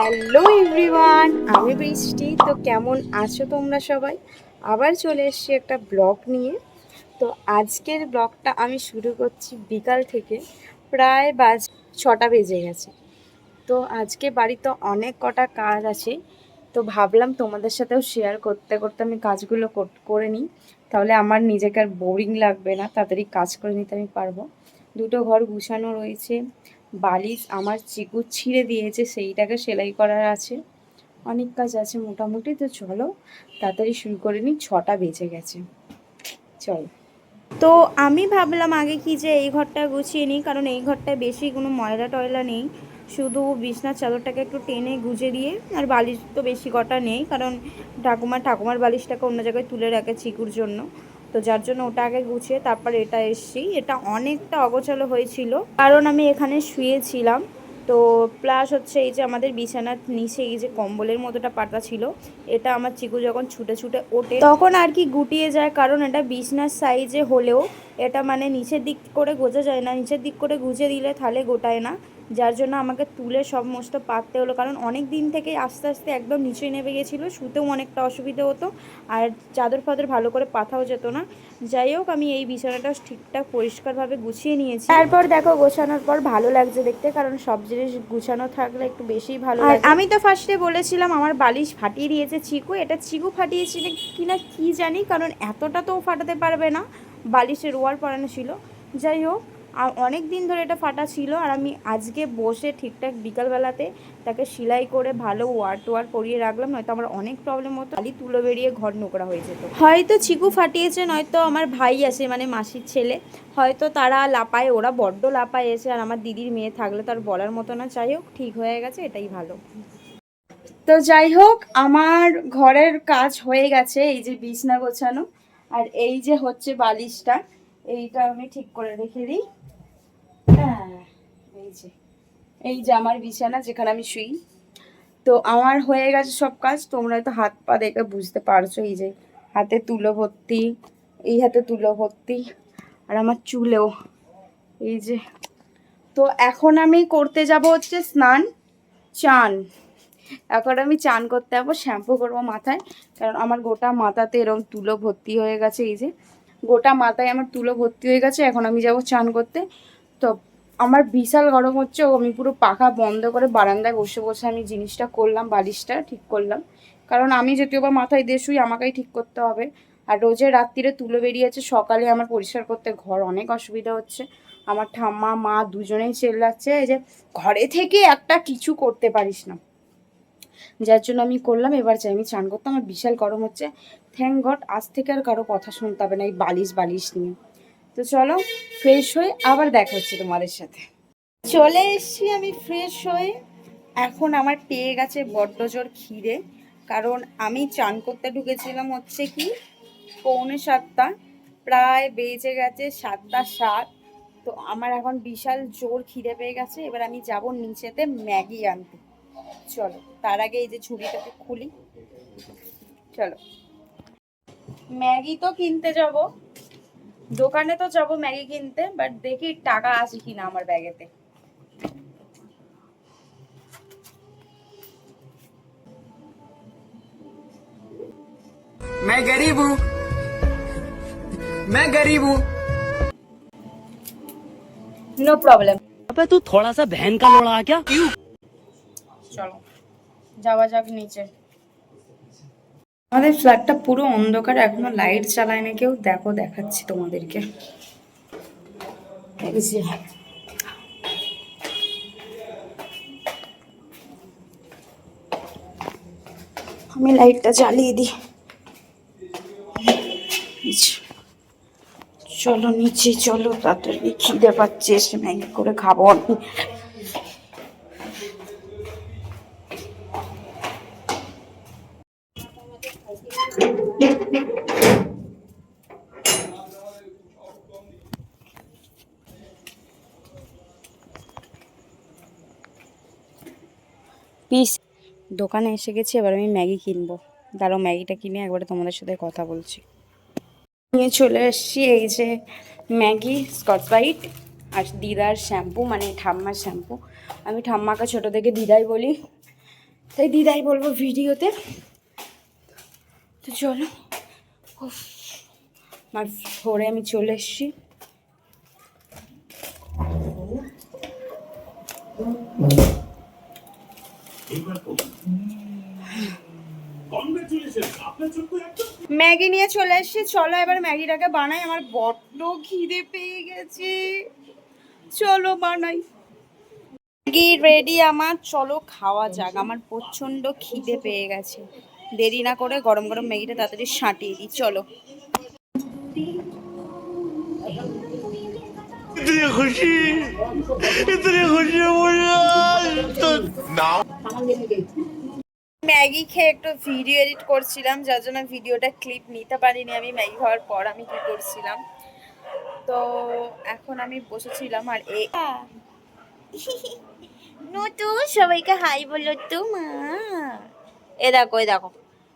Hello everyone, আমি বৃষ্টি। তো কেমন আছো তোমরা সবাই? আবার চলে এসেছি একটা ব্লগ নিয়ে। তো আজকের ব্লগটা আমি শুরু করছি বিকাল থেকে। প্রায় 6টা বেজে গেছে। তো আজকে বাড়িতে অনেক কটা কাজ আছে, তো ভাবলাম তোমাদের সাথেও শেয়ার করতে করতে আমি কাজগুলো করে নিই। তাহলে আমার নিজেকে আর বোরিং লাগবে না, তাড়াতাড়ি কাজ করে নিতে আমি পারবো। দুটো ঘর গুছানো রয়েছে, বালিশ আমার চিকু ছিঁড়ে দিয়েছে, সেইটাকে সেলাই করার আছে, অনেক কাজ আছে মোটামুটি। তো চলো তাড়াতাড়ি শুরু করে নিই, 6টা বেজে গেছে। চলো। তো আমি ভাবলাম আগে কি যে এই ঘরটা গুছিয়ে নিই, কারণ এই ঘরটায় বেশি কোনো ময়লা টয়লা নেই, শুধু বিছনার চাদরটাকে একটু টেনে গুজে দিয়ে, আর বালিশ তো বেশি কটা নেই, কারণ ঠাকুমার বালিশটাকে অন্য জায়গায় তুলে রাখে চিকুর জন্য। তো যার জন্য ওটা আগে গুছিয়ে তারপর এটা এসছি। এটা অনেকটা অগোছালো হয়েছিল, কারণ আমি এখানে শুয়েছিলাম। তো প্লাস হচ্ছে এই যে আমাদের বিছানার নিচে এই যে কম্বলের মতোটা পাতা ছিল, এটা আমার চিকু যখন ছুটে ছুটে ওঠে তখন আর কি গুটিয়ে যায়, কারণ এটা বিছনার সাইজে হলেও এটা মানে নিচের দিক করে গোজা যায় না, নিচের দিক করে গুজে দিলে তাহলে গোটায় না। যার জন্য আমাকে তুলে সমস্ত পাততে হলো, কারণ অনেক দিন থেকে আস্তে আস্তে একদম নিচে নেমে গেছিলো, শুতেও অনেকটা অসুবিধে হতো, আর চাদর ফাদর ভালো করে পাতাও যেত না। যাই হোক, আমি এই বিছানাটা ঠিকঠাক পরিষ্কারভাবে গুছিয়ে নিয়েছি। তারপর দেখো গোছানোর পর ভালো লাগছে দেখতে, কারণ সব জিনিস গুছানো থাকলে একটু বেশিই ভালো লাগে। আর আমি তো ফার্স্টে বলেছিলাম আমার বালিশ ফাটিয়ে দিয়েছে চিকু, এটা চিকু ফাটিয়েছিল কিনা কি জানি, কারণ এতটা তো ফাটাতে পারবে না, বালিশের ওয়ার পরানো ছিল। যাই হোক, অনেক দিন ধরে এটা ফাটা ছিল, আর আমি আজকে বসে ঠিকঠাক বিকালবেলাতে তাকে সেলাই করে ভালো ওয়ার টোয়ার পরিয়ে রাখলাম, নয়তো আমার অনেক প্রবলেম হতো, খালি তুলো বেরিয়ে ঘর নোংরা হয়ে যেত। হয়তো চিকু ফাটিয়েছে, নয়তো আমার ভাই আছে মানে মাসির ছেলে, হয়তো তারা লাপায়, ওরা বড্ড লাপায় এসে, আর আমার দিদির মেয়ে থাকলে তার বলার মতো না। যাই হোক, ঠিক হয়ে গেছে, এটাই ভালো। তো যাই হোক, আমার ঘরের কাজ হয়ে গেছে। এই যে বিছনা গোছানো, আর এই যে হচ্ছে বালিশটা, এইটা আমি ঠিক করে রেখে দিই। হ্যাঁ, এই যে আমার বিছানা যেখানে আমি শুই। তো আমার হয়ে গেছে সব কাজ। তোমরা তো হাত পা দেখে বুঝতে পারছো, এই যে হাতে তুলো ভর্তি, এই হাতে তুলো ভর্তি, আর আমার চুলেও এই যে। তো এখন আমি করতে যাব হচ্ছে স্নান, চান। এখন আমি চান করতে যাবো, শ্যাম্পু করবো মাথায়, কারণ আমার গোটা মাথাতে এরকম তুলো ভর্তি হয়ে গেছে। এই যে গোটা মাথায় আমার তুলো ভর্তি হয়ে গেছে, এখন আমি যাব চান করতে। তো আমার বিশাল গরম হচ্ছে, আমি পুরো পাখা বন্ধ করে বারান্দায় বসে বসে আমি জিনিসটা করলাম, বালিশটা ঠিক করলাম, কারণ আমি যদিও বা মাথায় দিয়ে শুই, আমাকেই ঠিক করতে হবে। আর রোজের রাত্রিরে তুলো বেরিয়েছে, সকালে আমার পরিষ্কার করতে ঘর অনেক অসুবিধা হচ্ছে। আমার ঠাম্মা মা দুজনেই চেল্লাচ্ছে, এই যে ঘরে থেকে একটা কিছু করতে পারিস না, যার জন্য আমি করলাম। এবার চাই আমি চান করতে, আমার বিশাল গরম হচ্ছে। থ্যাংক গড আজ থেকে আর কারো কথা শুনতে হবে না এই বালিশ বালিশ নিয়ে। তো চলো ফ্রেশ হয়ে আবার দেখা হচ্ছে তোমাদের সাথে। চলে এসছি আমি ফ্রেশ হয়ে। এখন আমার পেয়ে গেছে বড্ড জোর খিদে, কারণ আমি চান করতে ঢুকেছিলাম হচ্ছে কি 6:45, প্রায় বেজে গেছে 7:07। তো আমার এখন বিশাল জোর খিদে পেয়ে গেছে। এবার আমি যাব নিচেতে ম্যাগি আনতে। চলো তার আগে এই যে ছুরিটাকে খুলি। চলো, ম্যাগি তো কিনতে যাব, দোকানে তো যাব ম্যাগি কিনতে, বাট দেখি টাকা আছে কিনা আমার ব্যাগেতে। मैं गरीब हूँ मैं गरीब हूँ নো প্রবলেম। अबे तू थोड़ा सा बहन का लोड़ा क्या। চলো যাওয়া যাক নিচে। আমাদের ফ্ল্যাটটা পুরো অন্ধকার, এখনো লাইট চালায় না কেউ। দেখো দেখাচ্ছি তোমাদেরকে, এই যে আমি লাইটটা জ্বালিয়ে দিই। চলো নিচে চলো, তাড়াতাড়ি খিদে পাচ্ছে, এসে ম্যাগি করে খাবো আমি। পিস দোকানে এসে গেছি, এবার আমি ম্যাগি কিনবো। দাঁড়াও ম্যাগিটা কিনে একবারে তোমাদের সাথে কথা বলছি। নিয়ে চলে এসছি এই যে ম্যাগি, স্কচ ব্রাইট, আর দিদার শ্যাম্পু, মানে ঠাম্মার শ্যাম্পু। আমি ঠাম্মাকে ছোটো থেকে দিদাই বলি। তাই দিদাই বলবো ভিডিওতে। তো চলো, উফ, আমার ফ্লোরে আমি চলে এসেছি। ম্যাগি নিয়ে চলে এসেছি, চলো এবার ম্যাগিটাকে বানাই। আমার বড্ড খিদে পেয়ে গেছে, চলো বানাই। ম্যাগি রেডি আমার, চলো খাওয়া যাক। আমার প্রচণ্ড খিদে পেয়ে গেছে, দেরি না করে গরম গরম ম্যাগিটা তাড়াতাড়ি সাঁটিয়ে দিই, চলো। ম্যাগি খেয়ে একটু ভিডিও এডিট করছিলাম, যার জন্য ভিডিওটা ক্লিপ নিতে পারিনি আমি। ম্যাগি খাওয়ার পর আমি কি করছিলাম, তো এখন আমি বসেছিলাম আর নতুন সবাইকে হাই বললো তো মা। এ দেখো, এ দেখো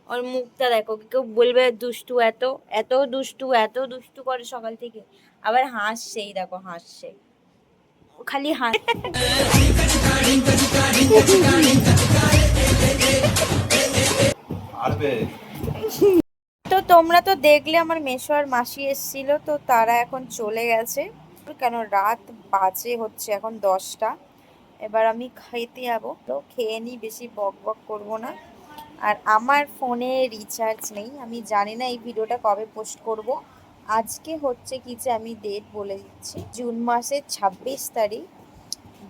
ওর মুখটা দেখো, কেউ বলবে দুষ্টু, এত এত দুষ্টু, এত দুষ্টু করে সকাল থেকে, আবার হাসছেই, দেখো হাসছে, খালি হাস। তো তোমরা তো দেখলে আমার মেসো আর মাসি এসেছিল, তো তারা এখন চলে গেছে, কেন রাত বাজে হচ্ছে এখন 10টা। এবার আমি খেতে যাবো, তো খেয়ে নিই, বেশি বক বক করবো না। আর আমার ফোনে রিচার্জ নেই, আমি জানি না এই ভিডিওটা কবে পোস্ট করব। আজকে হচ্ছে কি যে আমি ডেট বলে দিচ্ছি, জুন মাসের 26 তারিখ।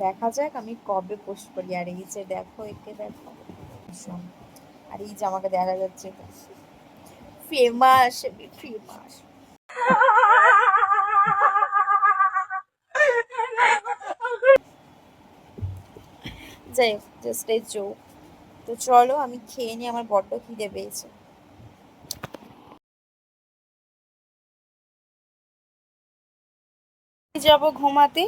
দেখা যাক আমি কবে পোস্ট করি। আর এই যে দেখো, একে দেখো, আর এই যে আমাকে দেখা যাচ্ছে, ফেমাস, ফেমাস। যাই হোক, জাস্ট এই জোক। তো চলো আমি খেয়ে নিই, আমার বড্ড খিদে পেয়েছে। যাব ঘুমাতে।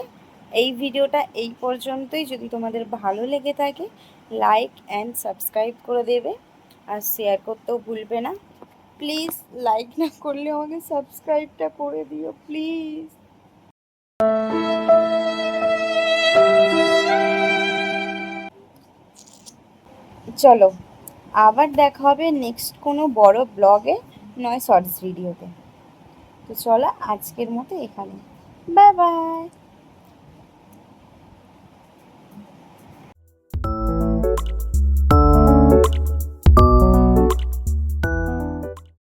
এই ভিডিওটা এই পর্যন্তই। যদি তোমাদের ভালো লেগে থাকে, লাইক অ্যান্ড সাবস্ক্রাইব করে দেবে, আর শেয়ার করতেও ভুলবে না। প্লিজ লাইক না করলে আমাকে সাবস্ক্রাইবটা করে দিও প্লিজ। চলো আবার দেখা হবে নেক্সট কোনো বড় ব্লগে, নয় শর্টস ভিডিওতে। তো চলো আজকের মতো এখানে, বাই বাই।